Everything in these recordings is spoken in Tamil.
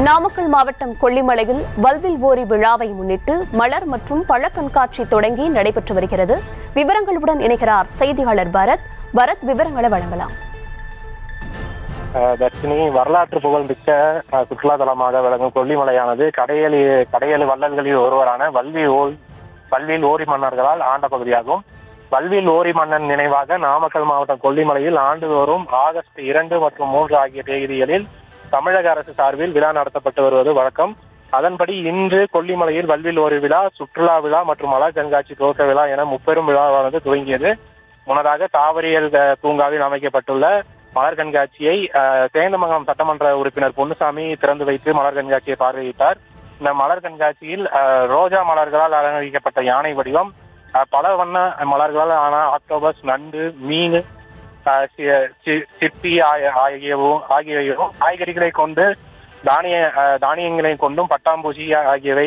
நாமக்கல் மாவட்டம் கொல்லிமலையில் வல்வில் ஓரி விழாவை முன்னிட்டு மலர் மற்றும் பழ கண்காட்சி தொடங்கி நடைபெற்று வருகிறது. விவரங்களுடன் இணைகிறார் செய்தியாளர் பரத். விவரங்களை வழங்கலாம். தர்ஷினி, வரலாற்று புகழ்மிக்க சுற்றுலா தலமாக விளங்கும் கொல்லிமலையானது கடையேழு வள்ளல்களில் ஒருவரான வல்வில் ஓரி மன்னர்களால் ஆண்ட பகுதியாகும். வல்வில் ஓரி மன்னன் நினைவாக நாமக்கல் மாவட்டம் கொல்லிமலையில் ஆண்டுதோறும் ஆகஸ்ட் 2 மற்றும் 3 ஆகிய தேதிகளில் தமிழக அரசு சார்பில் விழா நடத்தப்பட்டு வருவது வழக்கம். அதன்படி இன்று கொல்லிமலையில் வல்வில் ஓரி விழா, சுற்றுலா விழா மற்றும் மலர் கண்காட்சி துவக்க விழா என முப்பெரும் விழாவானது துவங்கியது. முன்னதாக தாவரியல் பூங்காவில் அமைக்கப்பட்டுள்ள மலர் கண்காட்சியை சேந்தமங்கலம் சட்டமன்ற உறுப்பினர் பொன்னுசாமி திறந்து வைத்து மலர் கண்காட்சியை பார்வையிட்டார். இந்த மலர் கண்காட்சியில் ரோஜா மலர்களால் அலங்கரிக்கப்பட்ட யானை வடிவம், பல வண்ண மலர்களால் ஆன ஆக்டோபஸ், நண்டு, மீன், சிப்பி ஆகியவையும் காய்கறிகளை கொண்டு தானியங்களை கொண்டும் பட்டாம்பூச்சி ஆகியவை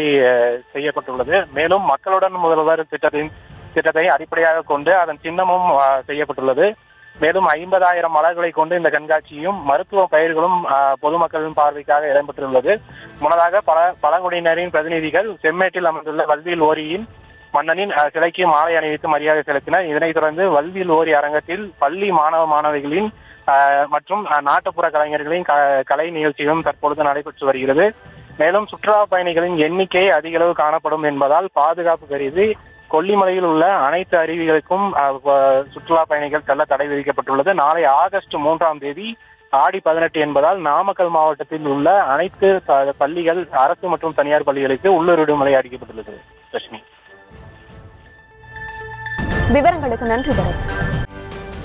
செய்யப்பட்டுள்ளது. மேலும் மக்களுடன் முதல்வர் திட்டத்தை அடிப்படையாக கொண்டு அதன் சின்னமும் செய்யப்பட்டுள்ளது. மேலும் 50,000 மலர்களை கொண்டு இந்த கண்காட்சியும் மருத்துவ பயிர்களும் பொதுமக்களின் பார்வைக்காக இடம்பெற்றுள்ளது. முன்னதாக பழங்குடியினரின் பிரதிநிதிகள் செம்மேட்டில் அமைந்துள்ள வல்வில் ஓரியின் மன்னனின் சிலைக்கு மாலை அணிவித்து மரியாதை செலுத்தினர். இதனைத் தொடர்ந்து வல்வில் ஓரி அரங்கத்தில் பள்ளி மாணவிகளின் மற்றும் நாட்டுப்புற கலைஞர்களின் கலை நிகழ்ச்சிகளும் தற்பொழுது நடைபெற்று வருகிறது. மேலும் சுற்றுலா பயணிகளின் எண்ணிக்கை அதிக அளவு காணப்படும் என்பதால் பாதுகாப்பு கருதி கொல்லிமலையில் உள்ள அனைத்து அருவிகளுக்கும் சுற்றுலா பயணிகள் செல்ல தடை விதிக்கப்பட்டுள்ளது. நாளை ஆகஸ்ட் 3ஆம் தேதி ஆடி 18 என்பதால் நாமக்கல் மாவட்டத்தில் உள்ள அனைத்து பள்ளிகள், அரசு மற்றும் தனியார் பள்ளிகளுக்கு உள்ளூர் விடுமுறை அறிவிக்கப்பட்டுள்ளது. லட்சுமி, விவரங்களுக்கு நன்றி பரத்.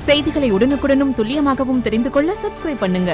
செய்திகளை உடனுக்குடனும் துல்லியமாகவும் தெரிந்து கொள்ள சப்ஸ்கிரைப் பண்ணுங்க.